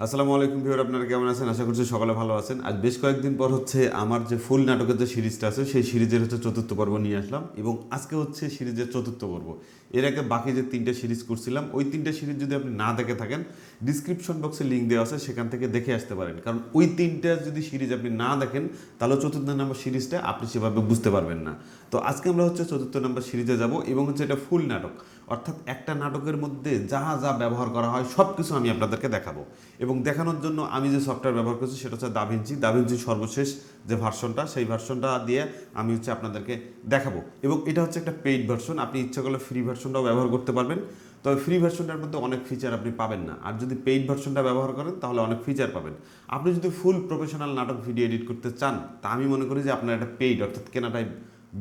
আসসালামু আলাইকুম ভিউয়ার, আপনারা কেমন আছেন? আশা করছি সকালে ভালো আছেন। আজ বেশ কয়েকদিন পর হচ্ছে আমার যে ফুল নাটকের যে সিরিজটা আছে সেই সিরিজের হচ্ছে চতুর্থ পর্ব নিয়ে আসলাম এবং আজকে হচ্ছে সিরিজের চতুর্থ পর্ব। এর আগে বাকি যে তিনটে সিরিজ করছিলাম ওই তিনটে সিরিজ যদি আপনি না দেখে থাকেন, ডিসক্রিপশন বক্সে লিঙ্ক দেওয়া আছে, সেখান থেকে দেখে আসতে পারেন। কারণ ওই তিনটা যদি সিরিজ আপনি না দেখেন তাহলে চতুর্থ নম্বর সিরিজটা আপনি সেভাবে বুঝতে পারবেন না। তো আজকে আমরা হচ্ছে চতুর্থ নম্বর সিরিজে যাব এবং হচ্ছে এটা ফুল নাটক, অর্থাৎ একটা নাটকের মধ্যে যা যা ব্যবহার করা হয় সব কিছু আমি আপনাদেরকে দেখাবো। এবং দেখানোর জন্য আমি যে সফটওয়্যার ব্যবহার করছি সেটা হচ্ছে দাভিঞ্চি সর্বশেষ যে ভার্সনটা, সেই ভার্সনটা দিয়ে আমি হচ্ছে আপনাদেরকে দেখাবো। এবং এটা হচ্ছে একটা পেইড ভার্সন, আপনি ইচ্ছা করলে ফ্রি ভার্সনটাও ব্যবহার করতে পারবেন। তবে ফ্রি ভার্সনটার মধ্যে অনেক ফিচার আপনি পাবেন না, আর যদি পেইড ভার্সনটা ব্যবহার করেন তাহলে অনেক ফিচার পাবেন। আপনি যদি ফুল প্রফেশনাল নাটক ভিডিও এডিট করতে চান তা আমি মনে করি যে আপনার একটা পেইড অর্থাৎ কেনাটাই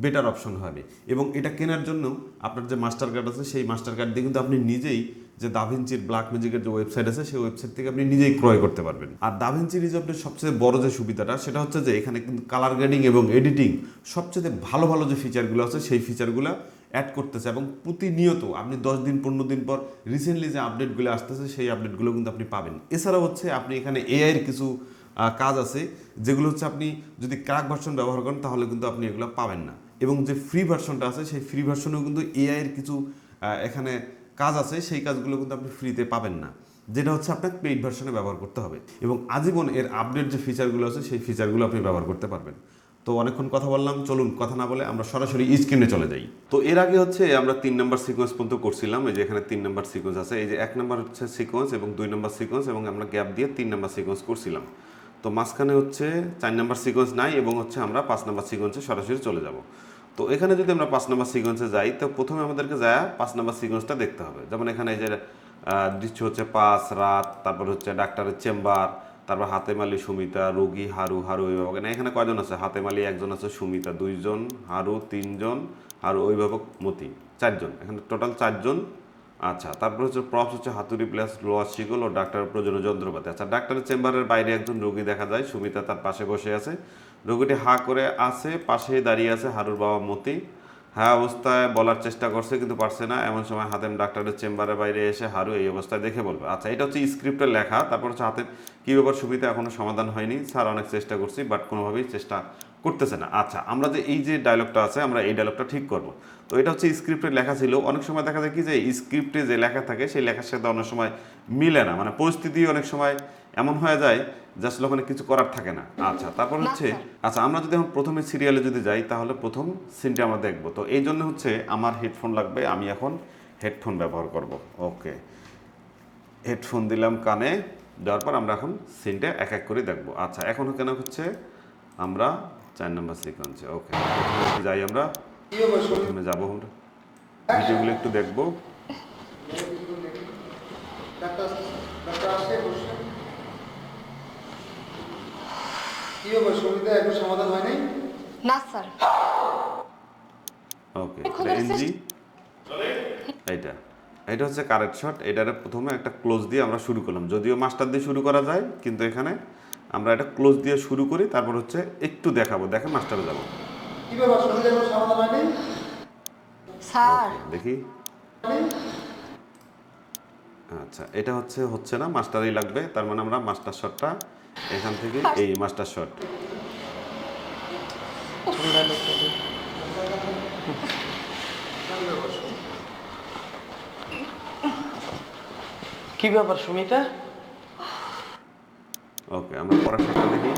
বেটার অপশন হবে। এবং এটা কেনার জন্য আপনার যে মাস্টার কার্ড আছে সেই মাস্টার কার্ড দিয়ে কিন্তু আপনি নিজেই যে দাভিঞ্চির ব্ল্যাক ম্যাজিকের যে ওয়েবসাইট আছে সেই ওয়েবসাইট থেকে আপনি নিজেই ক্রয় করতে পারবেন। আর দাভিঞ্চি রিজর্ভের সবচেয়ে বড় যে সুবিধাটা সেটা হচ্ছে যে এখানে কিন্তু কালার গ্রেডিং এবং এডিটিং সবচেয়ে ভালো ভালো যে ফিচারগুলো আছে সেই ফিচারগুলো অ্যাড করতেছে। এবং প্রতিনিয়ত আপনি 10 দিন 15 দিন পর রিসেন্টলি যে আপডেটগুলো আসতেছে সেই আপডেটগুলো কিন্তু আপনি পাবেন। এছাড়াও হচ্ছে আপনি এখানে এআইয়ের কিছু কাজ আছে যেগুলো হচ্ছে আপনি যদি ক্র্যাক ভার্সন ব্যবহার করেন তাহলে কিন্তু আপনি এগুলো পাবেন না। এবং যে ফ্রি ভার্সনটা আছে সেই ফ্রি ভার্সনেও কিন্তু এআইয়ের কিছু এখানে কাজ আছে, সেই কাজগুলো কিন্তু আপনি ফ্রিতে পাবেন না, যেটা হচ্ছে আপনাকে পেইড ভার্সনে ব্যবহার করতে হবে। এবং আজীবন এর আপডেট যে ফিচারগুলো আছে সেই ফিচারগুলো আপনি ব্যবহার করতে পারবেন। তো অনেকক্ষণ কথা বললাম, চলুন কথা না বলে আমরা সরাসরি স্ক্রিনে চলে যাই। তো এর আগে হচ্ছে আমরা 3 নম্বর সিকোয়েন্স পর্যন্ত করছিলাম। এই যে এখানে 3 নম্বর সিকোয়েন্স আছে, এই যে 1 নম্বর হচ্ছে সিকোয়েন্স এবং 2 নম্বর সিকোয়েন্স, এবং আমরা গ্যাপ দিয়ে 3 নম্বর সিকোয়েন্স করছিলাম। তো মাঝখানে হচ্ছে 4 নম্বর সিকোয়েন্স নাই এবং হচ্ছে আমরা 5 নম্বর সিকোয়েন্সে সরাসরি চলে যাব। তো এখানে যদি আমরা 5 নম্বর সিকোয়েন্সে যাই তো প্রথমে আমাদেরকে যায় 5 নম্বর সিকোয়েন্সটা দেখতে হবে। যেমন এখানে এই যে দৃশ্য হচ্ছে 5 রাত, তারপর হচ্ছে ডাক্তারের চেম্বার, তারপর হাতেমালি সুমিতা, রোগী হারু, হারু অভিভাবক। না, এখানে কয়জন আছে? হাতেমালি একজন আছে, সুমিতা 2জন, হারু 3জন, হারু অভিভাবক মতি 4জন, এখানে টোটাল 4জন। আচ্ছা, তারপর হচ্ছে প্রপস হচ্ছে হাতুড়ি প্লাস লোহার শিকল ও ডাক্তারের প্রয়োজনীয় যন্ত্রপাতি। আচ্ছা, ডাক্তারের চেম্বারের বাইরে একজন রোগী দেখা যায়, সুমিতা তার পাশে বসে আছে, রোগীটি হা করে আছে, পাশেই দাঁড়িয়ে আছে হারুর বাবা মতি। হ্যাঁ অবস্থায় বলার চেষ্টা করছে কিন্তু পারছে না, এমন সময় হাতেম ডাক্তারের চেম্বারের বাইরে এসে হারু এই অবস্থায় দেখে বলবে। আচ্ছা, এটা হচ্ছে স্ক্রিপ্টের লেখা। তারপর হচ্ছে হাতেম কী ব্যাপার সুবিধা এখনো সমাধান হয়নি স্যার, অনেক চেষ্টা করছি বাট কোনোভাবেই চেষ্টা করতেছে না। আচ্ছা, আমরা যে এই যে ডায়লগটা আছে আমরা এই ডায়লগটা ঠিক করব। তো এটা হচ্ছে স্ক্রিপ্টে লেখা ছিল। অনেক সময় দেখা যায় কি যে স্ক্রিপ্টে যে লেখা থাকে সেই লেখার সাথে অনেক সময় মিলে না, মানে পরিস্থিতি অনেক সময় এমন হয়ে যায় যে আসলে ওখানে কিছু করার থাকে না। আচ্ছা, তারপর না হচ্ছে স্যার। আচ্ছা আমরা যদি এখন প্রথমে সিরিয়ালে যদি যাই তাহলে প্রথম সিনটা আমরা দেখবো। তো এই জন্য হচ্ছে আমার হেডফোন লাগবে, আমি এখন হেডফোন ব্যবহার করব। ওকে, হেডফোন দিলাম কানে, দেওয়ার পর আমরা এখন সিনটা এক এক করে দেখবো। আচ্ছা, এখন কেন হচ্ছে আমরা 4 নম্বর সিকোয়েন্সে। ওকে, প্রথমে যাই আমরা, প্রথমে যাবো আমরা ভিডিওগুলো একটু দেখবো। সমাধান হয় নাই। না স্যার। ওকে, এটা খোঁজার এনজি, চেষ্টা। এইটা এটা হচ্ছে কারেক্ট শট। এটারে প্রথমে একটা ক্লোজ দিয়ে আমরা শুরু করলাম, যদিও মাস্টার দিয়ে শুরু করা যায় কিন্তু এখানে আমরা এটা ক্লোজ দিয়ে শুরু করি, তারপর হচ্ছে একটু দেখাবো, দেখে মাস্টারে যাবো। কি ব্যাপার শরীরে কোনো সমাধান হয় নাই। স্যার। ওকে, দেখি। আচ্ছা, এটা হচ্ছে হচ্ছে না, মাস্টারই লাগবে, তার মানে আমরা মাস্টার শটটা এখান থেকে, এই মাস্টার শট। কি ব্যাপার সুমিতা? ওকে, আমরা পরের শটটা দেখি।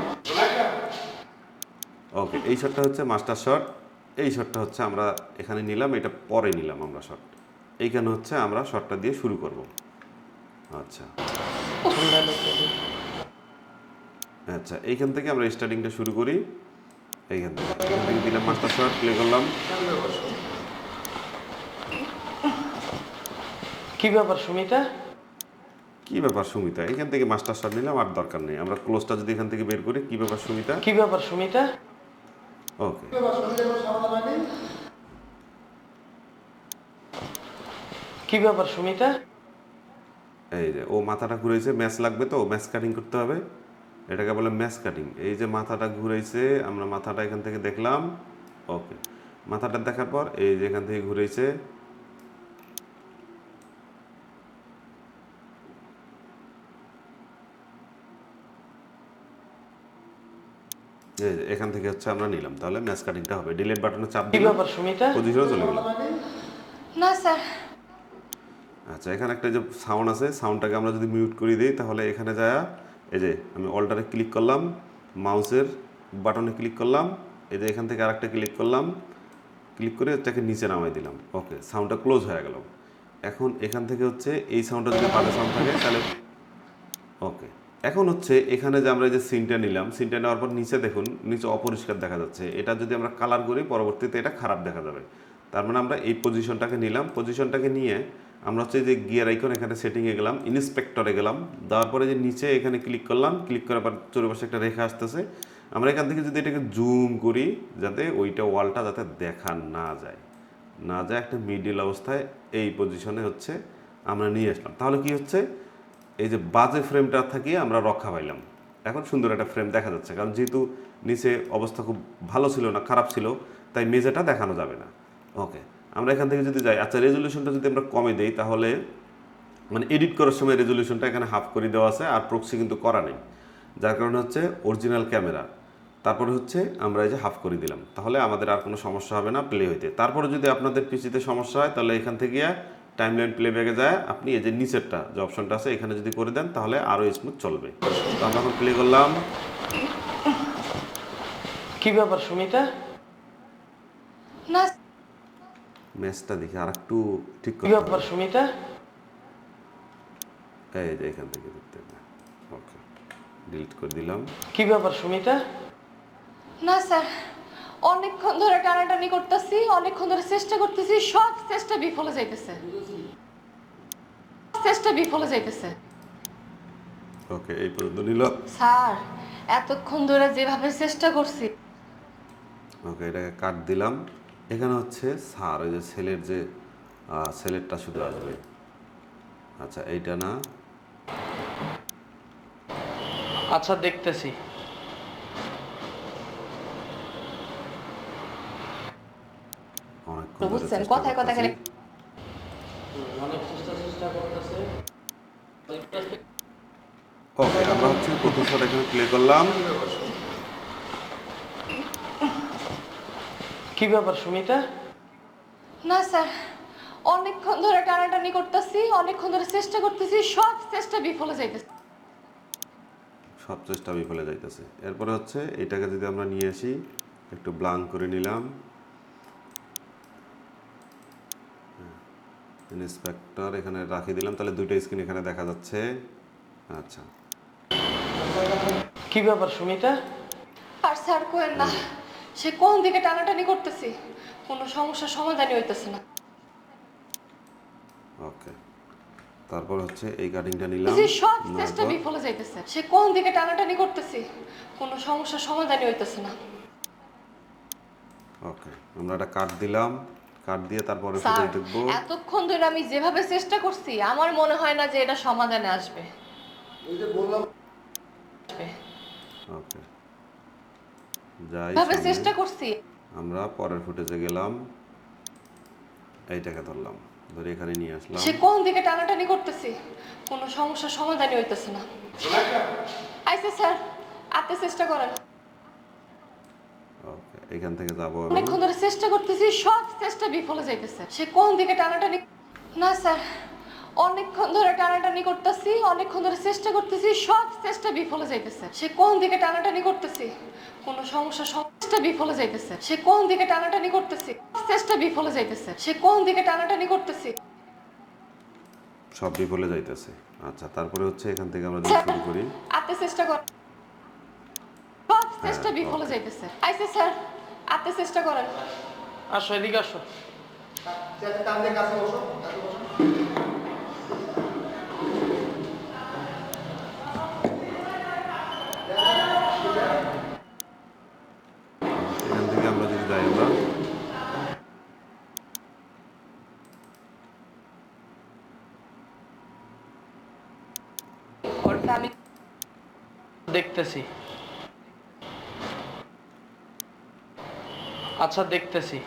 ওকে, এই শটটা হচ্ছে মাস্টার শট, এই শটটা হচ্ছে আমরা এখানে নিলাম, এটা পরে নিলাম আমরা শট। এইখানে হচ্ছে আমরা শটটা দিয়ে শুরু করব। আচ্ছা আচ্ছা, এইখান থেকে আমরা স্টার্টিংটা শুরু করি, এখান থেকে দিলাম মাস্টার শট, প্লে করলাম। কি ব্যাপার সুমিতা? কি ব্যাপার সুমিতা, এখান থেকে মাস্টার শট নিলাম, আর দরকার নেই, আমরা ক্লোজটা যদি এখান থেকে বের করি, কি ব্যাপার সুমিতা। কি ব্যাপার সুমিতা? ওকে, কি ব্যাপার শরীরে কোনো সমাধান হয় নাই। কি ব্যাপার সুমিতা? এই যে ও মাথাটা ঘুরেছে, ম্যাচ লাগবে, তো ম্যাচ কাটিং করতে হবে, এটাকে বলে ম্যাচ কাটিং। এই যে মাথাটা ঘুরেছে, আমরা মাথাটা এখান থেকে দেখলাম। ওকে, মাথাটা দেখার পর এই যে এখান থেকে ঘুরেছে, এই যে এখান থেকে হচ্ছে আমরা নিলাম, তাহলে ম্যাচ কাটিংটা হবে। ডিলিট বাটনে চাপ কি দিলাম, ব্যাপার সুমিতা? পজিশনে চলে গেল। না স্যার। আচ্ছা, এখানে একটা যে সাউন্ড আছে, সাউন্ডটাকে আমরা যদি মিউট করে দিই তাহলে এখানে যায়, এই যে আমি অল্টারে ক্লিক করলাম, মাউসের বাটনে ক্লিক করলাম, এই যে এখান থেকে আরেকটা ক্লিক করলাম, ক্লিক করে এটাকে নিচে নামাই দিলাম। ওকে, সাউন্ডটা ক্লোজ হয়ে গেল। এখন এখান থেকে হচ্ছে এই সাউন্ডটা যদি বাজে সাউন্ড থাকে তাহলে ওকে। এখন হচ্ছে এখানে যে আমরা এই যে সিনটা নিলাম, সিনটা নেওয়ার পর নিচে দেখুন, নিচে অপরিষ্কার দেখা যাচ্ছে। এটা যদি আমরা কালার করি পরবর্তীতে এটা খারাপ দেখা যাবে। তার মানে আমরা এই পজিশনটাকে নিলাম, পজিশনটাকে নিয়ে আমরা হচ্ছে যে গিয়ার আইকন এখানে সেটিংয়ে গেলাম, ইন্সপেক্টরে গেলাম, দেওয়ার পরে যে নিচে এখানে ক্লিক করলাম, ক্লিক করার পর চারপাশে একটা রেখা আসতেছে। আমরা এখান থেকে যদি এটাকে জুম করি, যাতে ওইটা ওয়ালটা যাতে দেখা না যায়, একটা মিডিল অবস্থায় এই পজিশনে হচ্ছে আমরা নিয়ে আসলাম। তাহলে কি হচ্ছে, এই যে বাজে ফ্রেমটা থাকিয়ে আমরা রক্ষা পাইলাম। এখন সুন্দর একটা ফ্রেম দেখা যাচ্ছে, কারণ যেহেতু নিচে অবস্থা খুব ভালো ছিল না, খারাপ ছিল, তাই মেঝেটা দেখানো যাবে না। ওকে, আমরা এখান থেকে যদি যাই, আচ্ছা রেজলিউশনটা যদি আমরা কমে দেই তাহলে, মানে এডিট করার সময় রেজলিউশনটা এখানে হাফ করে দেওয়া আছে, আর প্রক্সি কিন্তু করা নেই, যার কারণে হচ্ছে অরিজিনাল ক্যামেরা। তারপরে হচ্ছে আমরা এই যে হাফ করে দিলাম, তাহলে আমাদের আর কোনো সমস্যা হবে না প্লে হইতে। তারপরে যদি আপনাদের পিসিতে সমস্যা হয় তাহলে এখান থেকে টাইমলাইন প্লেব্যাকে যায় আপনি এই যে নিচেরটা যে অপশনটা আছে এখানে যদি করে দেন তাহলে আরও স্মুথ চলবে। তো আমরা এখন প্লে করলাম। কি ব্যাপার সুমিতা? না ম্যাচটা দেখি আর একটু ঠিক কি করতে ব্যাপার হবে। সুমিতা? এই যে এখান থেকে দেখতে হবে। ওকে, ডিলিট করে দিলাম। কি ব্যাপার সুমিতা? না স্যার, অনেকক্ষণ ধরে টানাটানি করতেছি, অনেকক্ষণ ধরে চেষ্টা করতেছি, সব চেষ্টা বিফলে যাইতেছে, ওকে, এই পর্যন্ত নিল। স্যার এতক্ষণ ধরে যেভাবে চেষ্টা করছি। ওকে, এটাকে কাট দিলাম। এখানে হচ্ছে স্যার ওই যে সেলের যে সেলেরটা শুধু আসবে। আচ্ছা, এইটা না, আচ্ছা দেখতেছি। অনেকক্ষণ ধরে বুঝছেন, চেষ্টা কথায় কথায় করতেছি। খালি ওকে, আমরা হচ্ছে প্রথম শট এখানে প্লে করলাম। কি ব্যাপার সুমিতা? না স্যার, অনেকক্ষণ ধরে টানাটানি করতেছি, অনেকক্ষণ ধরে চেষ্টা করতেছি, সব চেষ্টা বিফলে যাইতেছে। সব চেষ্টা বিফলে যাইতেছে। এরপরে হচ্ছে এটাকে যদি আমরা নিয়ে আসি, একটু ব্লাঙ্ক করে নিলাম, ইন্সপেক্টর এখানে রাখি দিলাম, তাহলে দুইটা স্ক্রিন এখানে দেখা যাচ্ছে। আচ্ছা, কি ব্যাপার সুমিতা? আর স্যার কোয়েন না, সে কোন দিকে টানাটানি করতেছি, কোনো সমস্যার সমাধানই হইতেছে না। ওকে, তারপর হচ্ছে এই কাটিংটা নিলাম, সব নেওয়ার চেষ্টা পর বিফলে যাইতেছে, সে কোন দিকে টানাটানি করতেছি, কোনো সমস্যার সমাধানই হইতেছে না। ওকে, আমরা এটা কাট দিলাম, কাট দিয়ে তারপরে স্যার ফুটেজ দেখবো। এতক্ষণ ধরে আমি যেভাবে চেষ্টা করছি, আমার মনে হয় না যে এটা সমাধানে আসবে। ওই যে বললাম ওকে, যাই যেভাবে সামনে। চেষ্টা করছি, আমরা পরের ফুটেজে গেলাম, এইটাকে ধরলাম, ধরে এখানে নিয়ে আসলাম। সে কোন দিকে টানাটানি করতেছি, কোনো সমস্যার সমাধানই হইতেছে না। আইসে স্যার, আপনি চেষ্টা করেন। ওকে, এখান থেকে যাবো আমি। অনেকক্ষণ ধরে চেষ্টা করতেছি, সব চেষ্টা বিফলে যাইতেছে, সে কোন দিকে টানাটানি। না স্যার, অনেকক্ষণ ধরে টানাটানি করতেছি, অনেকক্ষণ ধরে চেষ্টা করতেছি, সব চেষ্টা বিফলে যাইতেছে, সে কোন দিকে টানাটানি করতেছি, কোনো চেষ্টা বিফলে যাইতেছে, সে কোন দিকে টানাটানি করতেছি, চেষ্টা বিফলে যাইতেছে, সে কোন দিকে টানাটানি করতেছি। সব বিফলে যাইতেছে। আচ্ছা, তারপরে হচ্ছে এখান থেকে আমরা যদি শুরু করি। আপনি চেষ্টা করেন, সব চেষ্টা বিফলে যাইতেছে। আইসে স্যার, আপনি চেষ্টা করেন। আসো এদিকে আসো। টান দিয়ে কাছে বসো, কাছে বসো। এখান থেকে আমরা যদি যাই, আমরা আমি দেখতেছি। আচ্ছা দেখতেছি।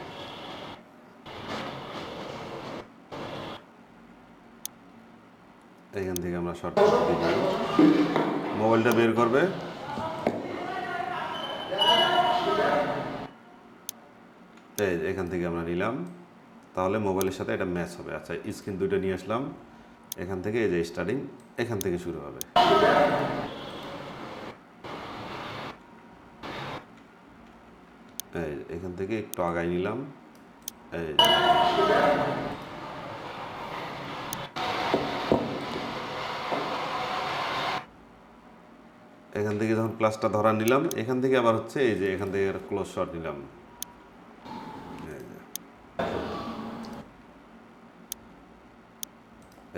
এখান থেকে আমরা শর্ট ভিডিও, মোবাইলটা বের করবে। এই যে এখান থেকে আমরা নিলাম, তাহলে মোবাইলের সাথে এটা ম্যাচ হবে। আচ্ছা, স্ক্রিন দুইটা নিয়ে আসলাম, এখান থেকে এই যে স্টার্টিং এখান থেকে শুরু হবে। এই এখান থেকে একটু আগাই নিলাম, এই যে। এখান থেকে যখন প্লাসটা ধরা নিলাম, এখান থেকে আবার হচ্ছে এই যে এখান থেকে ক্লোজ শট নিলাম, এই যে।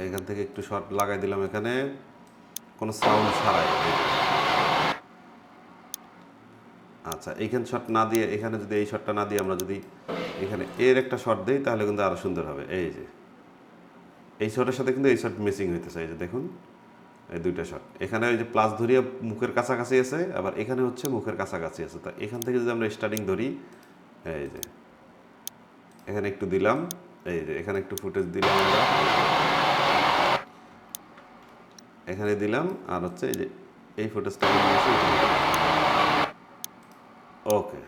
এখান থেকে একটু শট লাগাই দিলাম এখানে, কোনো সাউন্ড ছাড়াই, এই যে। আচ্ছা, এইখানে শট না দিয়ে, এখানে যদি এই শটটা না দিয়ে আমরা যদি এখানে এর একটা শট দিই, তাহলে কিন্তু আরো সুন্দর হবে। এই যে এই শটের সাথে কিন্তু এই শট মিসিং হইতেছে, এই যে দেখুন, এই দুইটা শট। এখানে ওই যে প্লাস ধরিয়ে মুখের কাছাকাছি আছে, আবার এখানে হচ্ছে মুখের কাছাকাছি আছে। তা এখান থেকে যদি আমরা স্টার্টিং ধরি, এই যে এখানে একটু দিলাম, এই যে এখানে একটু ফুটেজ দিলাম আমরা, এখানে দিলাম, আর হচ্ছে এই যে এই ফুটেজটা নিয়ে এসে এখানে দিলাম। ওকে,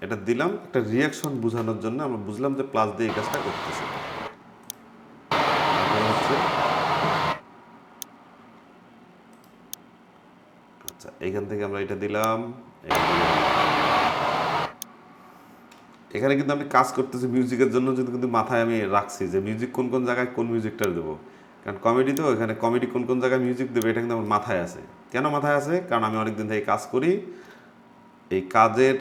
এটা দিলাম একটা রিয়াকশন বোঝানোর জন্য। আমরা বুঝলাম যে প্লাস দিয়ে এই কাজটা করতেছে। তারপরে হচ্ছে আচ্ছা, এইখান থেকে আমরা এটা দিলাম, এখানে কিন্তু আমি কাজ করতেছি মিউজিকের জন্য, যদি কিন্তু মাথায় আমি রাখছি যে মিউজিক কোন কোন জায়গায় কোন মিউজিকটা দেবো। কারণ কমেডি তো, এখানে কমেডি কোন কোন জায়গায় মিউজিক দেবে এটা কিন্তু আমার মাথায় আছে। কেন মাথায় আছে? কারণ আমি অনেকদিন থেকে কাজ করি, এই কাজের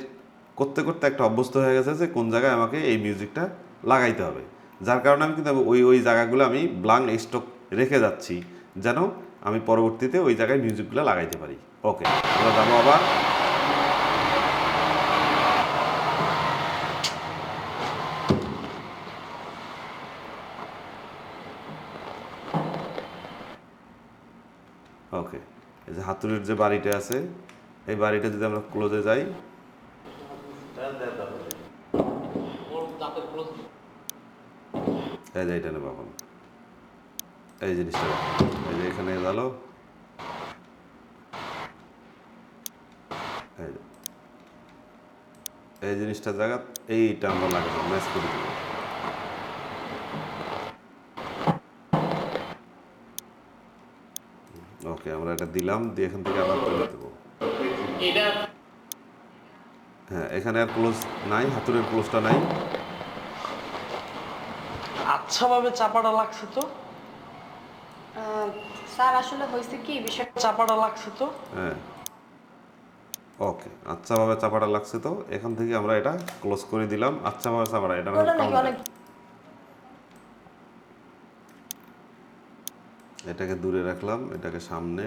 করতে করতে একটা অভ্যস্ত হয়ে গেছে যে কোন জায়গায় আমাকে এই মিউজিকটা লাগাইতে হবে। যার কারণে আমি কিন্তু ওই জায়গাগুলো আমি ব্লাঙ্ক স্টক রেখে যাচ্ছি, যেন আমি পরবর্তীতে ওই জায়গায় মিউজিকগুলো লাগাইতে পারি। ওকে, আমরা যাবো আবার। ওকে, এই যে হাতুড়ির যে বাড়িটা আছে, এই বাড়িটা যদি আমরা ক্লোজে যাই, এই যে এটা নেব এখন, এই জিনিসটা এই যে এখানে গেল, এই জিনিসটা জায়গা এইটা আমরা লাগাবো, ম্যাচ করে দেবো। ওকে, আমরা এটা দিলাম, দিয়ে এখান থেকে আবার তুলে দেবো। হ্যাঁ, এখানে আর ক্লোজ নাই, হাতুড়ের ক্লোজটা নাই। আচ্ছা ভাবে চাপাটা লাগছে তো, স্যার আসলে হয়েছে কি বিষয়টা, চাপাটা লাগছে তো। হ্যাঁ, ওকে, আচ্ছা ভাবে চাপাটা লাগছে তো, এখান থেকে আমরা এটা ক্লোজ করে দিলাম। আচ্ছা ভাবে চাপাটা, এটা অনেক এটাকে দূরে রাখলাম, এটাকে সামনে।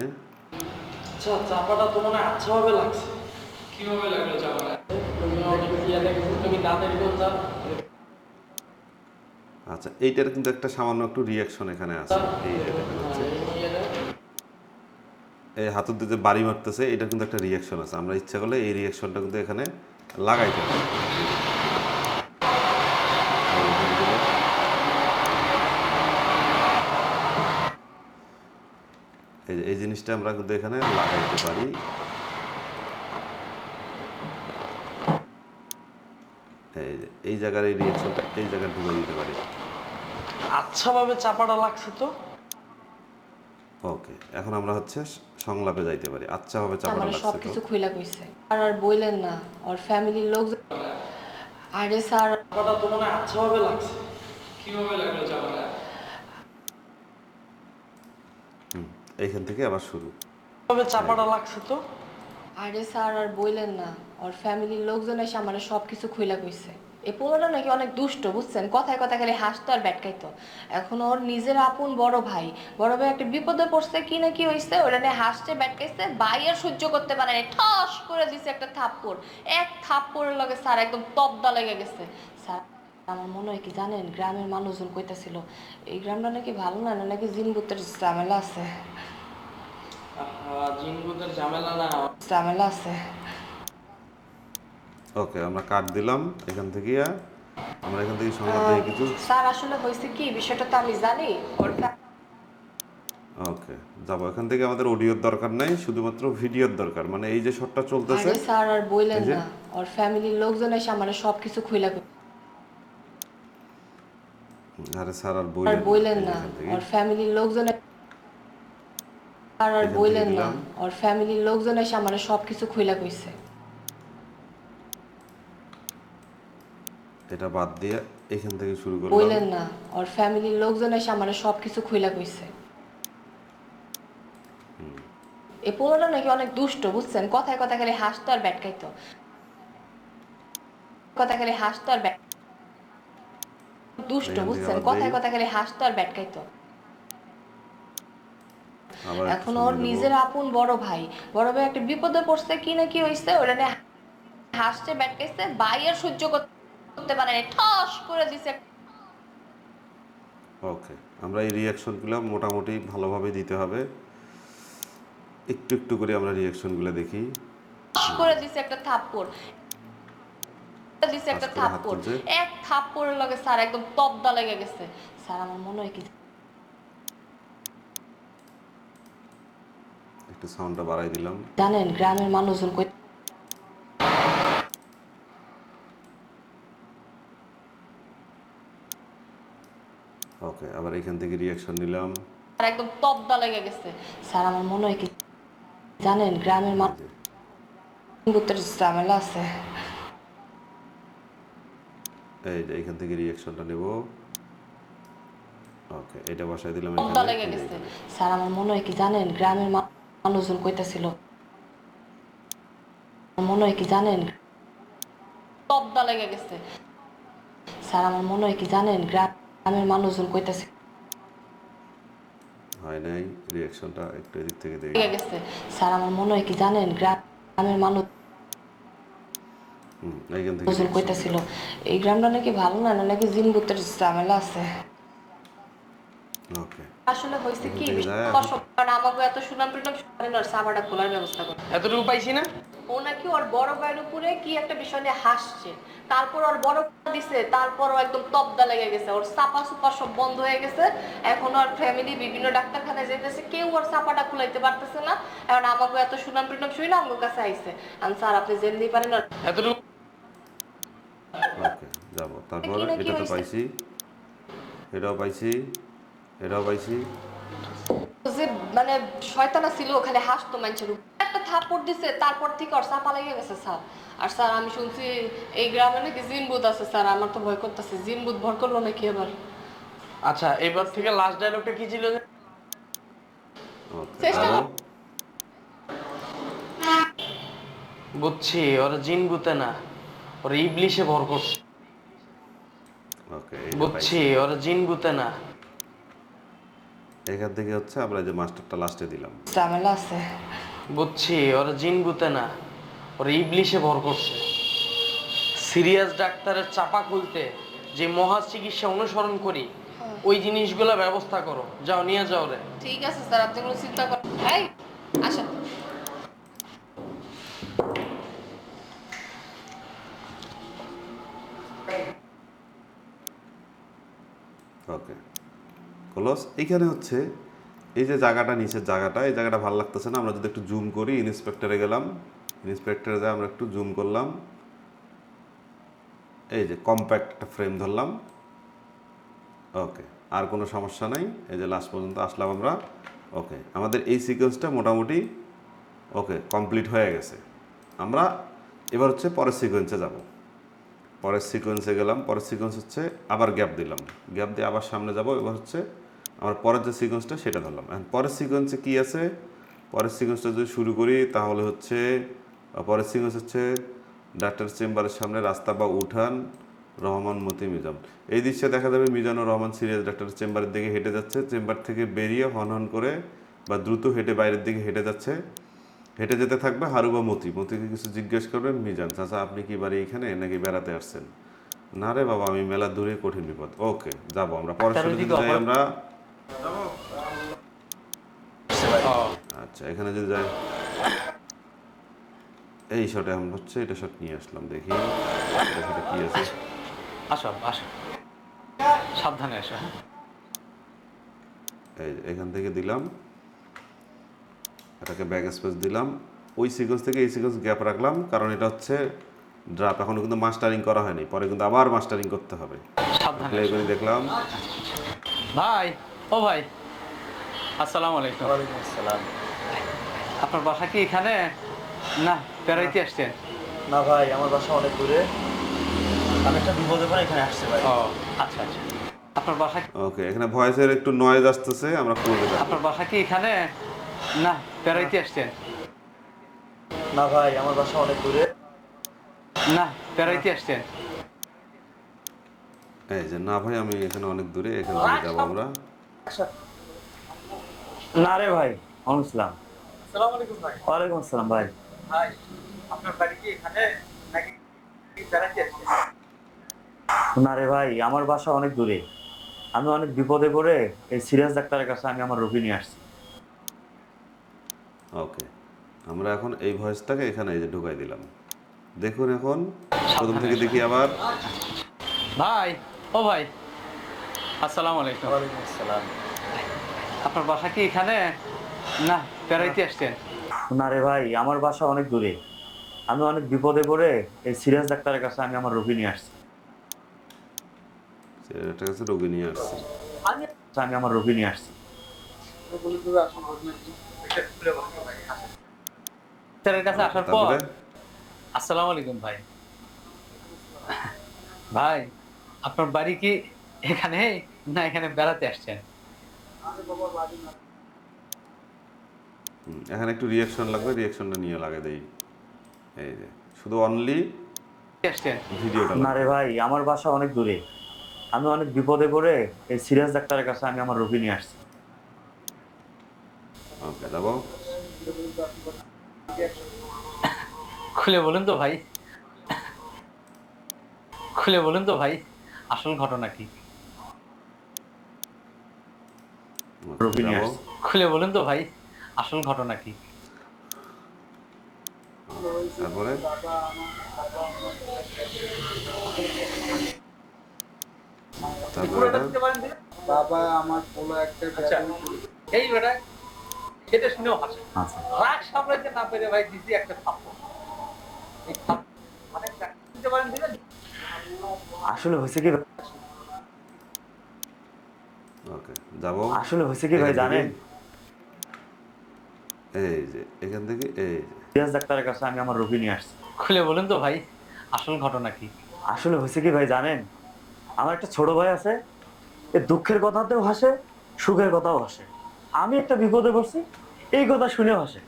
আচ্ছা, চাপাটা তো মনে হয় আচ্ছা ভাবে লাগছে। কিভাবে লাগলো চাপাটা? তুমি দাঁতের কোন চাপ? আচ্ছা, এইটার কিন্তু একটা সামান্য একটু রিয়াকশন এখানে আছে, এই যে দেখা যাচ্ছে, এই হাতের দিয়ে যে বাড়ি মারতেছে, এটা কিন্তু একটা রিয়াকশন আছে। আমরা ইচ্ছা করলে এই রিয়াকশনটা কিন্তু এখানে লাগাইতে পারি। এই জিনিসটা আমরা কিন্তু এখানে লাগাইতে পারি। এই জায়গার এই রিয়াকশনটা এই জায়গায় ঢুকে দিতে পারি। আচ্ছা ভাবে চাপাটা লাগছে তো। ওকে, এখন আমরা হচ্ছে সংলাপে যাইতে পারি। আচ্ছা ভাবে চাপাটা আমার লাগছে সবকিছু তো। খুইলা কইছে। আর বললেন না, ওর ফ্যামিলির লোক, আরে স্যার চাপাটা তো মনে হয় আচ্ছা ভাবে লাগছে। কিভাবে লাগলো চাপাটা? এইখান থেকে আবার শুরু। কিভাবে চাপাটা লাগছে তো। আরে স্যার আর বললেন না, ওর ফ্যামিলির লোকজন এসে আমার সবকিছু খুইলা কইছে। এই পোলাটা নাকি অনেক দুষ্ট, বুঝছেন, কথায় কথায় খালি হাসতো আর ব্যাটকাইতো। এখন ওর নিজের আপন বড় ভাই একটা বিপদে পড়ছে, কি না কি হয়েছে, ওটা নিয়ে হাসছে ব্যাটকাইছে, ভাই আর সহ্য করতে পারে নাই, ঠস করে দিছে একটা থাপ্পড়। এক থাপ্পড়ের লগে স্যার একদম তবদা লেগে গেছে। স্যার আমার মনে হয় কি জানেন, গ্রামের মানুষজন কইতাছিল এই গ্রামটা নাকি ভালো না, নাকি জিনভূতের ঝামেলা আছে। জিনগুদের ঝামেলা না, ঝামেলা আছে। ওকে, আমরা কাট দিলাম এখান থেকে, আমরা এখান থেকে সংলাপ দিয়ে কিছু। স্যার আসলে হয়েছে কি বিষয়টা তো আমি জানি। ওকে, যাবো এখান থেকে। আমাদের অডিওর দরকার নাই, শুধুমাত্র ভিডিওর দরকার। মানে এই যে শটটা চলতেছে, আরে স্যার আর বললেন এই যে। না, ওর ফ্যামিলির লোকজন এসে আমার সবকিছু খুইলা কইছে। আরে স্যার আর আর বললেন এই যে না এখান থেকে ওর ফ্যামিলির লোকজন আর এখান থেকে বললেন না দিলাম। ওর ফ্যামিলির লোকজন এসে আমার সবকিছু খুইলা কইছে। এটা বাদ দিয়ে এখান থেকে শুরু করলাম। বললেন না ওর ফ্যামিলির লোকজন এসে আমার সবকিছু খুইলা কইছে। এই পোলাটা নাকি অনেক দুষ্ট বুঝছেন, কথায় কথা খালি হাসতো আর ব্যাটকাইতো, কথা খালি হাসতো আর দুষ্ট এখান থেকে বুঝছেন, আবার কথায় দেই। কথা খালি হাসতো আর ব্যাটকাইতো। আবার একটু এখন ওর সময় দেবো। নিজের আপন বড় ভাই একটা বিপদে পড়ছে, কি না কি হয়েছে, ওটা নিয়ে হাসছে ব্যাটকাইছে, ভাই আর সহ্য করতে পারে না, ঠস করে দিছে, ওকে, আমরা এই রিয়াকশনগুলো মোটামুটি ভালোভাবে দিতে হবে। একটু একটু করে আমরা রিয়াকশনগুলো দেখি। ঠস করে দিছে একটা থাপ্পড়, দিছে একটা আস্তে করে হাত থাপ্পড়, তুলছে। এক থাপ্পড়ের লগে স্যার একদম তবদা লেগে গেছে। স্যার আমার মনে হয় কি একটু সাউন্ডটা বাড়াই দিলাম। জানেন, গ্রামের মানুষজন কই ওকে, আবার এখান থেকে রিয়াকশন নিলাম। আর একদম তবদা লেগে গেছে। স্যার আমার মনে হয় কি জানেন, গ্রামের এই যে, মানুষের ঝামেলা আছে। এই যে এখান থেকে রিয়াকশনটা নেব। ওকে, এটা বসাই দিলাম তবদা এখানে। লেগে এই যে গেছে। এখানে। স্যার আমার মনে হয় কি জানেন, গ্রামের মানুষজন কইতাছিল, মনে হয় কি জানেন, তবদা লেগে গেছে। স্যার আমার মনে হয় কি জানেন, গ্রামের মানুষজন কইতাছিল হয় নাই, রিয়াকশনটা একটু এদিক থেকে দেই। লেগে গেছে। স্যার আমার মনে হয় কি জানেন, গ্রামের এইখান থেকে মানুষজন reaction কইতাছিল দিলাম। এই গ্রামটা নাকি ভালো না, নাকি জিনভূতের ঝামেলা আছে। ওকে, আসলে হয়েছে এখান কি, থেকে যায় কারণ আমাকে এত সুনাম টুনাম করেন, ওর সাবাটা খোলার ব্যবস্থা করে। এতটুকু পাইছি না। ও নাকি ওর বড় ভাইয়ের উপরে কি একটা বিষয় নিয়ে হাসছে, তারপর ওর বড় দিছে, তারপর ও একদম তবদা লেগে গেছে, ওর চাপা সুপা সব বন্ধ হয়ে গেছে। এখন ওর ফ্যামিলি বিভিন্ন ডাক্তারখানায় যেতেছে, কেউ ওর চাপাটা খুলাইতে পারতেছে না। এখন আমাকে এত সুনাম টুনাম শুই না আমার কাছে আইছে, আমি স্যার আপনি যেমনি পারেন ওর এতটুকু ওকে, যাব। তারপর কি না কি এটা তো হয়েছে। পাইছি, এটাও পাইছি, এটাও পাইছি। যে মানে শয়তানা ছিল, খালি হাসতো মানুষের উপর। একটা থাপ্পড় দিছে, তারপর থেকে ওর চাপা লেগে গেছে স্যার। আর স্যার আমি শুনছি এই গ্রামে নাকি জিনভূত আছে স্যার, আমার তো ভয় করতেছে, জিনভূত ভর করলো নাকি এবার। আচ্ছা, এবার থেকে লাস্ট ডায়লগটা কি ছিল যে? ওকে, চেষ্টা আরো। কর। বুঝছি, ওরা জিন ভূতে না, ওরা ইবলিশে ভর করছে। ওকে, এইটা বুঝছি, পাইছি। ওরা জিন ভূতে না। এখান থেকে হচ্ছে আমরা যে মাস্টারটা লাস্টে দিলাম। ঝামেলা আছে। বুঝছি, ওরা জিন ভূতে না, ওরা ইবলিশে ভর করছে। সিরিয়াস ডাক্তারের চাপা খুলতে যে মহা চিকিৎসা অনুসরণ করি, ওই জিনিসগুলো ব্যবস্থা করো, যাও নিয়ে যাও রে। ঠিক আছে স্যার, আপনি কোনো চিন্তা করেন। এই আসেন। ওকে, ক্লোজ। এইখানে হচ্ছে এই যে জায়গাটা, নিচের জায়গাটা, এই জায়গাটা ভালো লাগতেছে না। আমরা যদি একটু জুম করি, ইন্সপেক্টরে গেলাম, ইন্সপেক্টরে যাই আমরা একটু জুম করলাম, এই যে কম্প্যাক্ট একটা ফ্রেম ধরলাম। ওকে, আর কোনো সমস্যা নাই। এই যে লাস্ট পর্যন্ত আসলাম আমরা। ওকে, আমাদের এই সিকোয়েন্সটা মোটামুটি ওকে কমপ্লিট হয়ে গেছে। আমরা এবার হচ্ছে পরের সিকোয়েন্সে যাব। পরের সিকোয়েন্সে গেলাম, পরের সিকোয়েন্স হচ্ছে আবার গ্যাপ দিলাম, গ্যাপ দিয়ে আবার সামনে যাব। এবার হচ্ছে আমার পরের যে সিকোয়েন্সটা সেটা ধরলাম। এখন পরের সিকোয়েন্সে কী আছে, পরের সিকোয়েন্সটা যদি শুরু করি তাহলে হচ্ছে পরের সিকোয়েন্স হচ্ছে ডাক্তার চেম্বারের সামনে রাস্তা বা উঠান, রহমান মতি মিজান। এই দৃশ্যে দেখা যাবে মিজানুর রহমান সিরিয়াস ডাক্তারের চেম্বারের দিকে হেঁটে যাচ্ছে, চেম্বার থেকে বেরিয়ে হন হন করে বা দ্রুত হেঁটে বাইরের দিকে হেঁটে যাচ্ছে। হেঁটে যেতে থাকবে হারু বা মতি, মতিকে কিছু জিজ্ঞেস করবেন মিজান, চাচা আপনি কি বাড়ি এখানে নাকি বেড়াতে আসছেন? না রে বাবা, আমি মেলা দূরে, কঠিন বিপদ। ওকে, যাবো আমরা পরের তার সাথে ওইদিকে যদি যাই অপর- আমরা। ও, আচ্ছা, এখানে যদি যাই, এই শটে এখন হচ্ছে এটা শট নিয়ে আসলাম, দেখি এটা শটে কি আছে। আসো আসো, সাবধানে আসো। হ্যাঁ? এই যে এখান থেকে দিলাম, এটাকে ব্যাক স্পেস দিলাম, ওই সিকোয়েন্স থেকে এই সিকোয়েন্স গ্যাপ রাখলাম, কারণ এটা হচ্ছে ড্রাপ এখনো কিন্তু মাস্টারিং করা হয়নি, পরে কিন্তু আবার মাস্টারিং করতে হবে। সাবধানে প্লে করে দেখলাম। ভাই, ও ভাই, আসসালামু আলাইকুম। ওয়ালাইকুম আসসালাম। আপনার বাসা কি এখানে না বেড়াইতে আসছেন? না ভাই, আমার বাসা অনেক দূরে। আমি একটা বিপদে পড়ে এখানে আসছি ভাই। ও আচ্ছা আচ্ছা। আপনার বাসা ওকে, এখানে ভয়েসের একটু নয়েজ আসতেছে, আমরা খুলে দিলাম। আপনার বাসা কি এখানে না বেড়াইতে আসছেন? না ভাই, আমার বাসা অনেক দূরে। না বেড়াইতে আসছেন? এই যে না ভাই, আমি এখানে অনেক দূরে, এখান থেকে যাবো আমরা। না রে ভাই, ইসলাম। আসসালামু আলাইকুম ভাই। ওয়ালাইকুম আসসালাম ভাই। ভাই, আপনার বাড়ি কি এখানে নাকি বেড়াতে আসছেন? না রে ভাই, আমার বাসা অনেক দূরে। আমি অনেক বিপদে পড়ে এই সিরিয়াস ডাক্তারের কাছে আমি আমার রোগী নিয়ে আসছি। ওকে, আমরা এখন এই ভয়েসটাকে এখানে এই যে ঢুকাই দিলাম। দেখুন এখন প্রথম থেকে দেখি আবার। ভাই, ও ভাই, আসসালামু আলাইকুম। ওয়ালাইকুম আসসালাম। আপনার বাসা কি এখানে না বেড়াইতে আসছেন? না রে ভাই, আমার বাসা অনেক দূরে। আমি অনেক বিপদে পড়ে এই সিরিয়াস ডাক্তারের কাছে আমি আমার রোগী নিয়ে আসছি। একটা কাছে রোগী নিয়ে আসছে। আমি আমার রোগী নিয়ে আসছি। ডাক্তারের কাছে আসার পর তারপরে আসসালামু আলাইকুম ভাই। ভাই, আপনার বাড়ি কি এখানে না এখানে বেড়াতে আসছেন? এখানে একটু রিয়াকশন লাগবে, রিয়াকশনটা নিয়ে লাগে দেই। এই যে শুধু অনলি আসছেন? ভিডিওটা না রে ভাই, আমার বাসা অনেক দূরে। আমি অনেক বিপদে পড়ে এই সিরিয়াস ডাক্তারের কাছে আমি আমার রোগী নিয়ে আসছি। ওকে, যাবো। খুলে বলুন তো ভাই, খুলে বলুন তো ভাই, আসল ঘটনা কি? ওকে, রোগী নিয়ে যাবো। আসছি। খুলে বলুন তো ভাই, আসল ঘটনা কি? তারপরে তারপরে এটা? বাবা আমার পোলা একটা এই বেটা সেটা শুনেও হাসে। আচ্ছা। রাগ সামলাইতে না পেরে ভাই দিছি একটা থাপ্পড়। এই মানে দিতে পারেন দিলেন? আসলে হয়েছে কি ওকে, যাবো। আসলে হয়েছে কি ভাই এখান থেকে- জানেন? এই যে এখান থেকে এই যে সিরিয়াস ডাক্তারের কাছে আমি আমার রোগী নিয়ে আসছি। খুলে বলুন তো ভাই, আসল ঘটনা কি? আসলে হয়েছে কি ভাই জানেন? আমার একটা ছোট ভাই আছে, এ দুঃখের কথাতেও হাসে, সুখের কথাও হাসে। আমি একটা বিপদে পড়ছি, এই কথা শুনেও হাসে।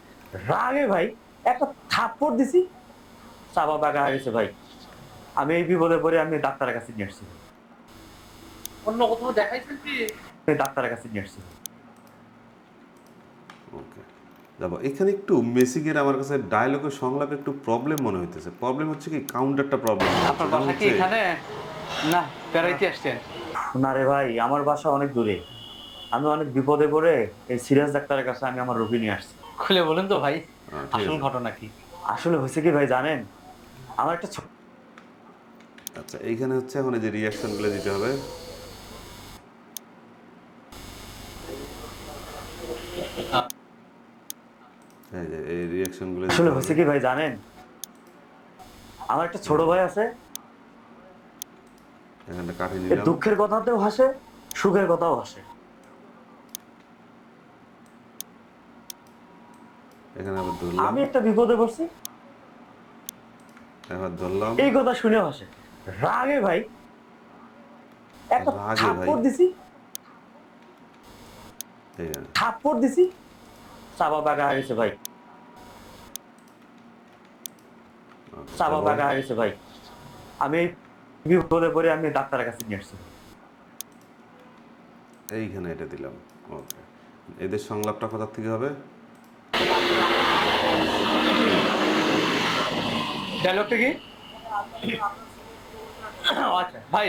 রাগে ভাই একটা থাপ্পড় দিছি, চাপা বাগা হয়ে গেছে ভাই। আমি এই বিপদে পড়ে আমি ডাক্তারের কাছে নিয়ে আসছি। অন্য কোথাও দেখাইছেন কি? আমি ডাক্তারের কাছে নিয়ে আসছি। ওকে, যাবো। এখানে একটু মেসিকের আমার কাছে ডায়লগের সংলাপে একটু প্রবলেম মনে হইতেছে। প্রবলেম হচ্ছে কি, কাউন্টারটা প্রবলেম। আপনার বাসা কি এখানে না বেড়াইতে আসছেন? না রে ভাই, আমার বাসা অনেক দূরে। আমি অনেক বিপদে পড়ে এই সিরিয়াস ডাক্তারের কাছে আমি আমার রোগী নিয়ে আসছি। খুলে বলুন তো ভাই, ঠিক আসল আছে। ঘটনা কি? আসলে হয়েছে কি ভাই জানেন? আমার একটা আচ্ছা, এইখানে হচ্ছে এখন এই যে রিয়াকশনগুলো দিতে হবে। এই যে এই রিয়াকশনগুলো আসলে হয়েছে কি ভাই জানেন? আমার একটা ছোট ভাই আছে, এখানটা কাটি এ নিলাম। দুঃখের কথাতেও হাসে, সুখের কথাও হাসে। এখানে আবার ধরলাম, আমি একটা বিপদে পড়ছি, এবার ধরলাম। এই কথা শুনেও হাসে। রাগে ভাই একটা রাগে ভাই। থাপ্পড় দিছি, এইখানে। থাপ্পড় দিছি, চাপা বাগা হয়ে গেছে ভাই। চাপা যাবো। বাগা হয়ে গেছে ভাই। আমি এই বিপদে পড়ে আমি ডাক্তারের কাছে নিয়ে আসছি। এইখানে এটা দিলাম। ওকে, এদের সংলাপটা কোথা থেকে হবে? ডায়লগটা কি? ও আচ্ছা ভাই,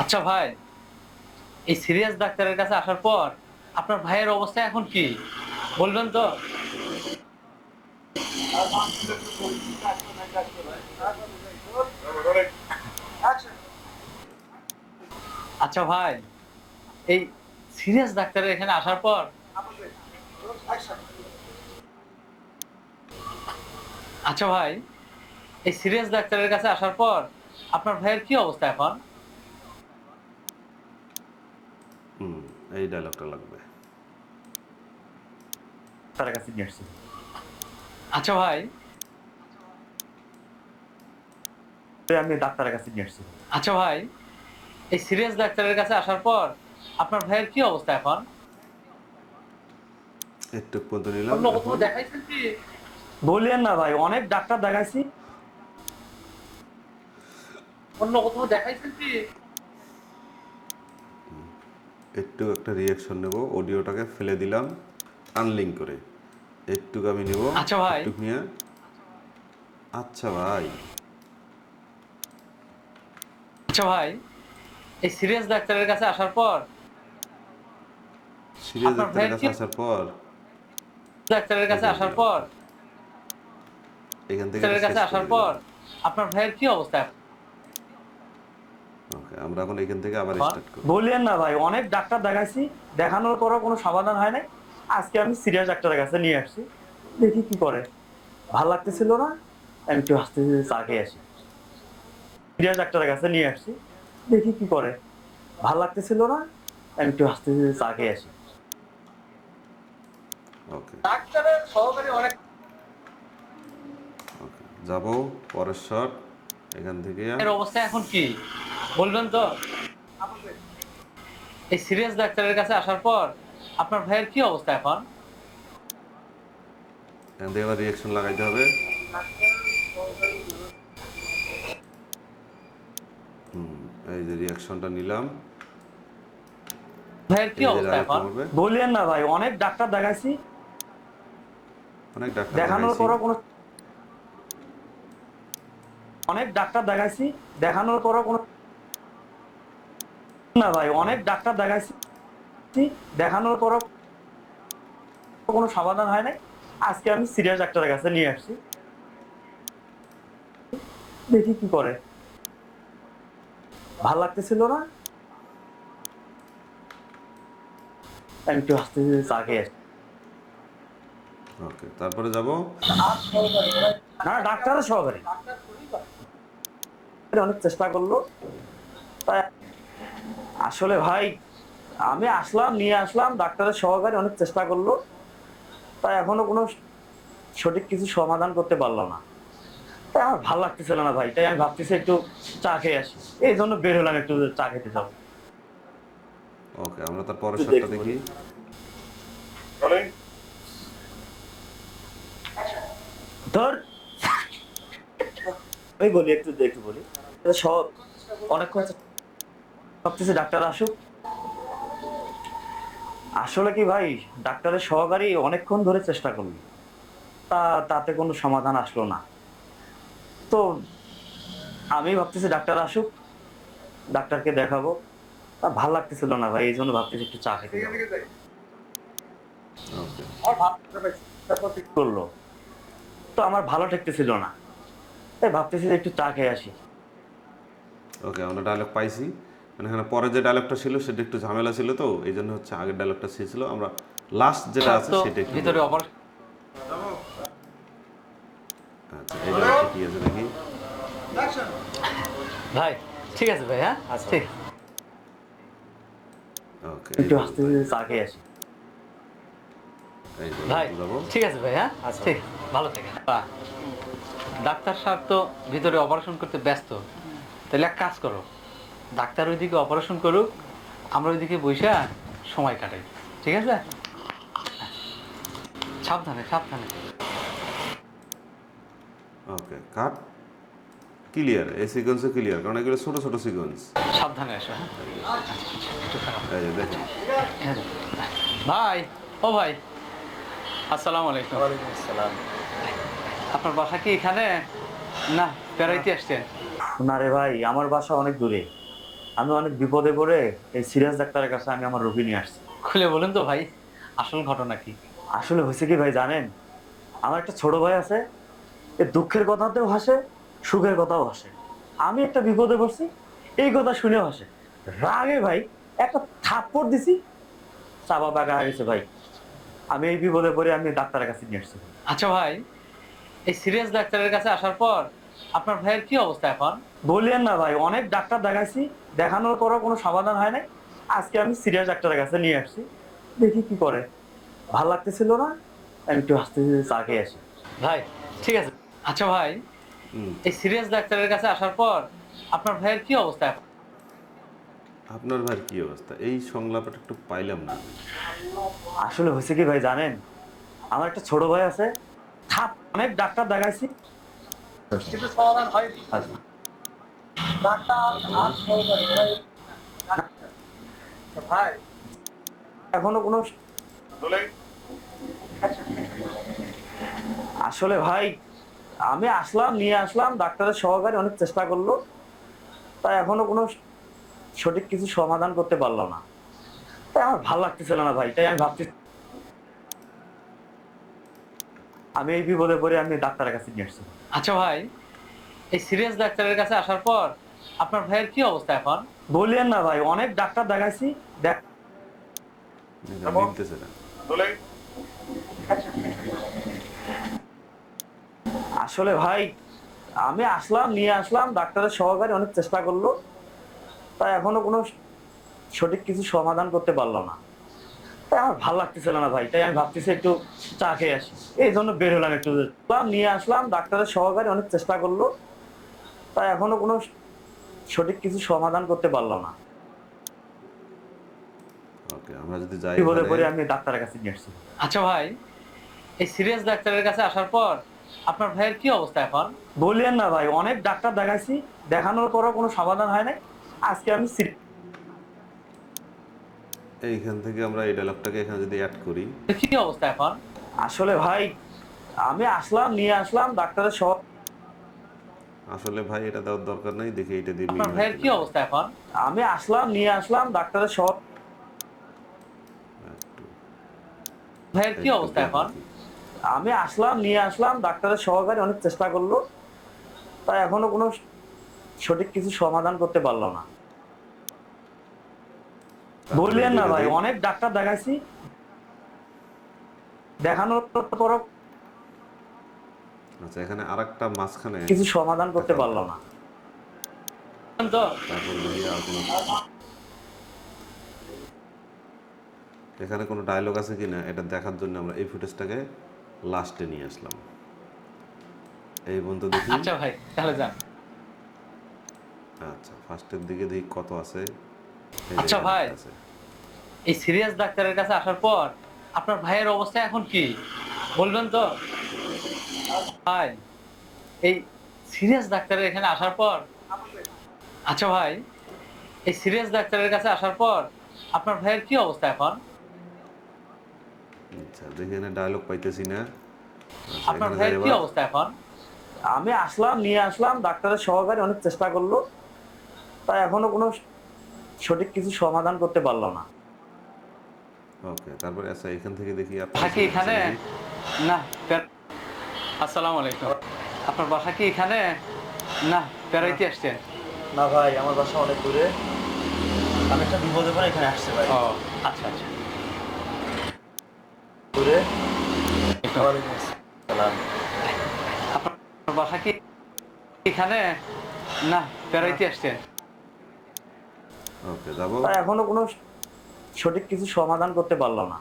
আচ্ছা ভাই, এই সিরিয়াস ডাক্তারের কাছে আসার পর আপনার ভাইয়ের অবস্থা এখন কি বলবেন তো? আচ্ছা ভাই, এই সিরিয়াস ডাক্তারের এখানে আসার পর আচ্ছা ভাই, এই সিরিয়াস ডাক্তারের কাছে আসার পর আপনার ভাইয়ের কি অবস্থা এখন? এই ডায়লগটা লাগবে। তার কাছে নিয়ে আসছি। আচ্ছা ভাই, আমি ডাক্তারের কাছে নিয়ে আসছি। আচ্ছা ভাই, এই সিরিয়াস ডাক্তারের কাছে আসার পর আপনার ভাইয়ের কি অবস্থা এখন? একটু পর্যন্ত নিলাম। অন্য কোথাও দেখাইছেন কি? বললেন না ভাই, অনেক ডাক্তার দেখাইছি। অন্য কোথাও দেখাইছেন কি? একটু একটা রিয়াকশন নেব, অডিওটাকে ফেলে দিলাম আনলিঙ্ক করে। একটু আমি নেব। আচ্ছা ভাই। একটু নিয়ে। আচ্ছা ভাই, আচ্ছা ভাই, এই সিরিয়াস ডাক্তারের কাছে আসার পর সিরিয়াস আপনার ডাক্তারের ভাইয়ের কাছে কি- আসার পর ডাক্তারের কাছে আসার পর এখান থেকে ডাক্তারের কাছে শেষ আসার করে পর দিলাম। আপনার ভাইয়ের কি অবস্থা? ওকে, আমরা এখন এখান থেকে আবার এখন? স্টার্ট করব। বললেন না ভাই, অনেক ডাক্তার দেখাইছি, দেখানোর পরও কোনো সমাধান হয় নাই। আজকে আমি সিরিয়াস ডাক্তারের কাছে নিয়ে আসছি, দেখি কি করে। ভাল লাগতেছিল না, আমি একটু আস্তে আস্তে চা খেয়ে আসি। সিরিয়াস ডাক্তারের কাছে নিয়ে আসছি, দেখি কি করে। ভাল লাগতেছিল না, আমি একটু আস্তে আস্তে চা খেয়ে আসি। ওকে ডাক্তারের সহকারী অনেক ওকে, যাব পরের শট। এখান থেকে এর অবস্থা এখন কি বলবেন তো? এই সিরিয়াস ডাক্তারের কাছে আসার পর আপনার ভাইয়ের কি অবস্থা এখন? এখান থেকে আবার রিয়াকশন লাগাইতে হবে। এই যে রিয়াকশনটা নিলাম। ভাইয়ের কি এই যে অবস্থা আরেকটা এখন? করবে। বললেন না ভাই, অনেক ডাক্তার দেখাইছি, অনেক ডাক্তার দেখানোর দেখাইছি। পরও কোনো অনেক ডাক্তার দেখাইছি, দেখানোর পরও কোনো না ভাই, অনেক ডাক্তার দেখাইছি, দেখানোর পরও কোনো সমাধান হয় নাই। আজকে আমি সিরিয়াস ডাক্তারের কাছে নিয়ে আসছি, দেখি কি করে। ভাল লাগতেছিল না, আমি একটু আস্তে আস্তে চা খেয়ে আসি। ওকে, তারপরে যাব। না, ডাক্তারের সহকারী অনেক চেষ্টা করলো, তাই আসলে ভাই আমি নিয়ে আসলাম, ডাক্তারের সহকারী অনেক চেষ্টা করলো, তাই এখনো কোনো সঠিক কিছু সমাধান করতে পারলো না। তাই আমার ভালো লাগতেছিল না ভাই, তাই আমি ভাবতেছি একটু চা খেয়ে আসি, এই জন্য বের হলাম একটু চা খেতে যাবো। ওকে, আমরা তার পরের একটু শটটা দেখবো। দেখি। ধর আমি বলি, একটু বলি। সব অনেকক্ষণ ভাবতেছি ডাক্তার আসুক। আসলে কি ভাই, ডাক্তারের সহকারী অনেকক্ষণ ধরে চেষ্টা করলো, তাতে কোনো সমাধান আসলো না। তো আমি ভাবতেছি ডাক্তার আসুক, ডাক্তারকে দেখাবো। তা ভাল লাগতেছিল না ভাই, এই জন্য ভাবতেছি একটু চা খেতে যাবো। ওকে, আমার ভাবতে পারছি তারপর থেকে করলো তো আমার ভালো ঠেকতেছিল না, তাই ভাবতেছি যে একটু চা খেয়ে আসি। ওকে, আমরা ডায়লগ পাইছি। মানে এখানে পরে যে ডায়লগটা ছিল সেটা একটু ঝামেলা ছিল, তো এই জন্য হচ্ছে আগের ডায়লগটা শেষ ছিল। আমরা লাস্ট যেটা আছে তো সেটা একটু ভিতরে বলবো। অপারেশন আচ্ছা, এই ডায়লগটা কি আছে দেখি। ভাই, ঠিক আছে ভাই, হ্যাঁ আচ্ছা। ঠিক। ওকে, একটু আস্তে আস্তে চা খেয়ে আসি। এই যে ভাই, যাবো। ঠিক আছে ভাই, হ্যাঁ ঠিক, ভালো থাকেন। ডাক্তার সাহেব তো ভিতরে অপারেশন করতে ব্যস্ত, তাহলে এক কাজ করো, ডাক্তার ওইদিকে অপারেশন করুক, আমরা ওইদিকে বসে সময় কাটাই, ঠিক আছে? সাবধানে সাবধানে। ওকে, কাট। ক্লিয়ার, এই সিকোয়েন্সও ক্লিয়ার, কারণ এগুলো ছোট ছোট সিকোয়েন্স। সাবধানে এসো, হ্যাঁ? একটু খারাপ। এই যে দেখেন। ভাই, ও ভাই, আসসালামু আলাইকুম। আপনার বাসা কি এখানে না বেড়াইতে আসছেন? না রে ভাই, আমার বাসা অনেক দূরে। আমি অনেক বিপদে পড়ে এই সিরিয়াস ডাক্তারের কাছে আমি আমার রোগী নিয়ে আসছি। খুলে বলেন তো ভাই, আসল ঘটনা কি? আসলে হয়েছে কি ভাই জানেন, আমার একটা ছোট ভাই আছে, এ দুঃখের কথাতেও হাসে, সুখের কথাও হাসে। আমি একটা বিপদে পড়ছি, এই কথা শুনেও হাসে, রাগে ভাই একটা থাপ্পড় দিছি, চাপা পাকা হয়ে গেছে ভাই। আমি এই বিপদে পড়ে আমি ডাক্তারের কাছে নিয়ে আসছি। আচ্ছা ভাই, এই সিরিয়াস ডাক্তারের কাছে আসার পর আপনার ভাইয়ের কি অবস্থা এখন? বললেন না ভাই, অনেক ডাক্তার দেখাইছি, দেখানোর পরও কোনো সমাধান হয় নাই। আজকে আমি সিরিয়াস ডাক্তারের কাছে নিয়ে আসছি, দেখি কি করে। ভাল লাগতেছিল না, আমি একটু আস্তে আস্তে চা খেয়ে আসি। ভাই ঠিক আছে। আচ্ছা ভাই, এই সিরিয়াস ডাক্তারের কাছে আসার পর আপনার ভাইয়ের কি অবস্থা এখন? আপনার ভাইয়ের কি অবস্থা? এই সংলাপটা একটু পাইলাম না। আসলে হয়েছে কি ভাই জানেন, আমার একটা ছোট ভাই আছে, অনেক ডাক্তার দেখাইছি, কিন্তু সমাধান হয়নি। আচ্ছা, ডাক্তার আর সহকারী ভাই এখনো কোনো। আসলে ভাই আমি নিয়ে আসলাম, ডাক্তারের সহকারী অনেক চেষ্টা করলো, তাই এখনো কোনো সঠিক কিছু সমাধান করতে পারলো না। তাই আমার ভালো লাগতেছিল না ভাই, তাই আমি ভাবছি আমি এই বিপদে পড়ে আমি ডাক্তারের কাছে নিয়ে আসছি। আচ্ছা ভাই, এই সিরিয়াস ডাক্তারের কাছে আসার পর আপনার ভাইয়ের কি অবস্থা এখন? বললেন না ভাই, অনেক ডাক্তার দেখাইছি, মিলতেছে না। আসলে ভাই আমি নিয়ে আসলাম, ডাক্তারের সহকারী অনেক চেষ্টা করলো, তাই এখনো কোনো সঠিক কিছু সমাধান করতে পারলো না। তাই আমার ভালো লাগতেছিল না ভাই, তাই আমি ভাবতেছি একটু চা খেয়ে আসি, এই জন্য বের হলাম। একটু নিয়ে আসলাম, ডাক্তারের সহকারী অনেক চেষ্টা করলো, তাই এখনো কোনো সঠিক কিছু সমাধান করতে পারলো না। ওকে, আমরা যদি যাই বিপদে পড়ে ওখানে- আমি ডাক্তারের কাছে নিয়ে আসছি। আচ্ছা ভাই, এই সিরিয়াস ডাক্তারের কাছে আসার পর আপনার ভাইয়ের কি অবস্থা এখন? বললেন না ভাই, অনেক ডাক্তার দেখাইছি, দেখানোর পরও কোনো সমাধান হয় নাই। আজকে আমি এইখান থেকে আমরা এই ডায়লগটাকে এখানে যদি অ্যাড করি, কি অবস্থা এখন? আসলে ভাই আমি নিয়ে আসলাম, ডাক্তারের সহ আসলে ভাই এটা দেওয়ার দরকার নাই, দেখি এটা দিয়ে আপনার মিল ভাইয়ের হয় কি কিনা। অবস্থা এখন? আমি নিয়ে আসলাম, ডাক্তারের সহ একটু- ভাইয়ের কি একটু অবস্থা দেখি। এখন? আমি নিয়ে আসলাম, ডাক্তারের সহকারী অনেক চেষ্টা করলো, তাই এখনো কোনো সঠিক কিছু সমাধান করতে পারলো না। বললেন না ভাই, অনেক ডাক্তার দেখাইছি, দেখানোর পরও আচ্ছা, এখানে আরেকটা মাঝখানে কিছু সমাধান করতে পারলো না। তো তারপর দেখি আর কোনো এখানে কোনো ডায়লগ আছে কিনা এটা দেখার জন্য আমরা এই ফুটেজটাকে লাস্টে নিয়ে আসলাম। এই পর্যন্ত দেখি। আচ্ছা ভাই, তাহলে যান। আচ্ছা, ফার্স্টের দিকে দেখি কত আছে। এই যে আচ্ছা এখানে ভাই। আছে। এই সিরিয়াস ডাক্তারের কাছে আসার পর আপনার ভাইয়ের অবস্থা এখন কি বলবেন তো? ভাই, এই সিরিয়াস ডাক্তারের এখানে আসার পর আচ্ছা ভাই, এই সিরিয়াস ডাক্তারের কাছে আসার পর আপনার ভাইয়ের কি অবস্থা এখন? আচ্ছা, দেখি এখানে ডায়লগ পাইতেছি না। আচ্ছা, আপনার এখানে ভাইয়ের যাই কি এবার। অবস্থা এখন? আমি নিয়ে আসলাম, ডাক্তারের সহকারী অনেক চেষ্টা করলো, তাই এখনো কোনো সঠিক কিছু সমাধান করতে পারলো না। ওকে, তারপর আচ্ছা এখান থেকে দেখি থাকি এখানে না। আসসালামু আলাইকুম। আপনার বাসা কি এখানে না বেড়াইতে আসছেন? না ভাই, আমার বাসা অনেক দূরে, আমি একটা বিপদে পড়ে এখানে আসছে ভাই। ও আচ্ছা আচ্ছা। দূরে আপনার বাসা কি এখানে না বেড়াইতে আসছেন? ওকে, যাবো। তাই এখনো কোনো সঠিক কিছু সমাধান করতে পারলো না।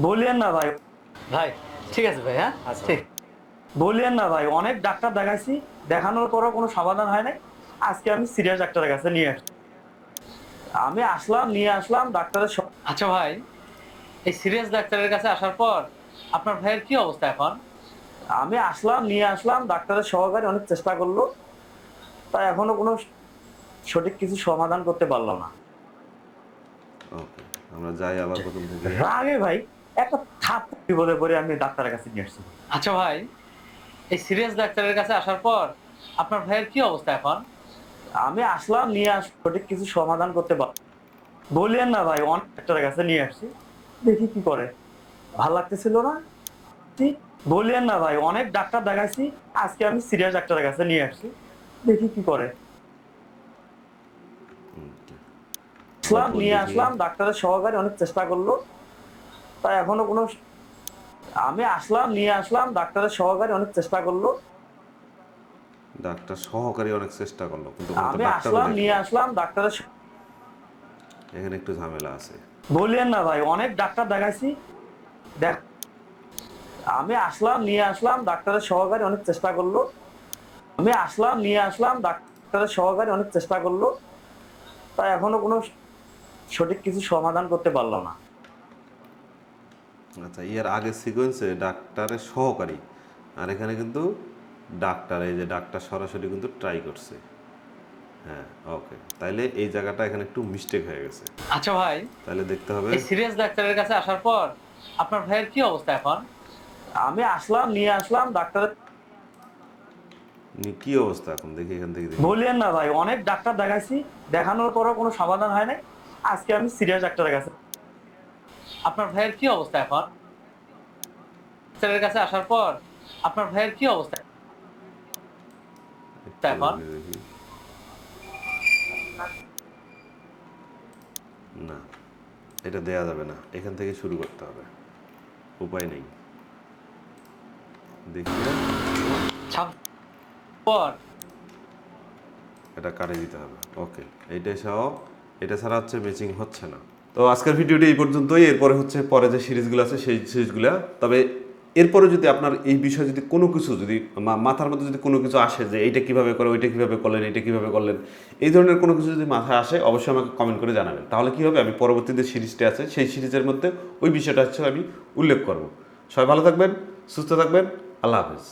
বললেন না ভাই, ভাই ঠিক আছে ভাই, হ্যাঁ আচ্ছা। ঠিক। বললেন না ভাই, অনেক ডাক্তার দেখাইছি, দেখানোর পরও কোনো সমাধান হয় নাই। আজকে আমি সিরিয়াস ডাক্তারের কাছে নিয়ে আসছি। আমি নিয়ে আসলাম, ডাক্তারের আচ্ছা ভাই, এই সিরিয়াস ডাক্তারের কাছে আসার পর আপনার ভাইয়ের কি অবস্থা এখন? আমি নিয়ে আসলাম, ডাক্তারের সহকারী অনেক চেষ্টা করলো, তাই এখনো কোনো সঠিক কিছু সমাধান করতে পারলো না। ওকে, আমরা যাই আবার প্রথম থেকে। রাগে ভাই একটা বিপদে পড়ে আমি ডাক্তারের কাছে নিয়ে আসছি। আচ্ছা ভাই, এই সিরিয়াস ডাক্তারের কাছে আসার পর আপনার ভাইয়ের কি অবস্থা এখন? আমি নিয়ে সঠিক কিছু সমাধান করতে বললেন না ভাই, অনেক ডাক্তারের কাছে নিয়ে আসছি, দেখি কি করে। ভাল লাগতেছিল না, ঠিক বললেন না ভাই, অনেক ডাক্তার দেখাইছি, আজকে আমি সিরিয়াস ডাক্তারের কাছে নিয়ে আসছি, দেখি কি করে। আসলাম তারপর নিয়ে দেখি। আসলাম ডাক্তারের সহকারী অনেক চেষ্টা করলো, তাই এখনো কোনো আমি আসলাম নিয়ে আসলাম ডাক্তারের সহকারী অনেক চেষ্টা করলো, ডাক্তার সহকারী অনেক চেষ্টা করলো কিন্তু কোনো তো আমি ডাক্তারও আসলাম দেখলো নিয়ে না। আসলাম ডাক্তারের এখানে একটু ঝামেলা আছে। বলিয়েন না ভাই, অনেক ডাক্তার দেখাইছি দেখ আমি আসলাম নিয়ে আসলাম ডাক্তারের সহকারী অনেক চেষ্টা করলো, আমি আসলাম নিয়ে আসলাম ডাক্তারের সহকারী অনেক চেষ্টা করলো, তাই এখনো কোনো সঠিক কিছু সমাধান করতে পারলো না। আচ্ছা, এর আগের সিকোয়েন্সে ডাক্তারের সহকারী, আর এখানে কিন্তু ডাক্তার, এই যে ডাক্তার সরাসরি কিন্তু ট্রাই করছে। হ্যাঁ, ওকে, তাইলে এই জায়গাটা এখানে একটু মিস্টেক হয়ে গেছে। আচ্ছা ভাই, তাহলে দেখতে হবে এই সিরিয়াস ডাক্তারের কাছে আসার পর আপনার ভাইয়ের কি অবস্থা এখন? আমি আসলাম নিয়ে আসলাম ডাক্তারের কি অবস্থা এখন, দেখি এখান থেকে দেখি। বলিয়েন না ভাই, অনেক ডাক্তার দেখাইছি, দেখানোর পরও কোনো সমাধান হয় নাই। আজকে আমি সিরিয়াস ডাক্তারের কাছে আপনার ভাইয়ের কি অবস্থা এখন? ডাক্তারের কাছে আসার পর আপনার ভাইয়ের কি অবস্থা একটু এখন? দেখি। না, এটা দেয়া যাবে না, এখান থেকে শুরু করতে হবে, উপায় নেই। দেখি পর এটা কাটে দিতে হবে। ওকে, এইটাই সহ, এটা ছাড়া হচ্ছে ম্যাচিং হচ্ছে না। তো আজকের ভিডিওটি এই পর্যন্তই। এরপরে হচ্ছে পরে যে সিরিজগুলো আছে সেই সিরিজগুলো, তবে এরপরে যদি আপনার এই বিষয়ে যদি কোনো কিছু যদি মাথার মধ্যে যদি কোনো কিছু আসে যে এইটা কীভাবে করে, ওইটা কীভাবে করলেন, এইটা কীভাবে করলেন, এই ধরনের কোনো কিছু যদি মাথায় আসে অবশ্যই আমাকে কমেন্ট করে জানাবেন। তাহলে কী হবে, আমি পরবর্তী যে সিরিজটা আছে সেই সিরিজের মধ্যে ওই বিষয়টা হচ্ছে আমি উল্লেখ করব। সবাই ভালো থাকবেন, সুস্থ থাকবেন, আল্লাহ হাফেজ।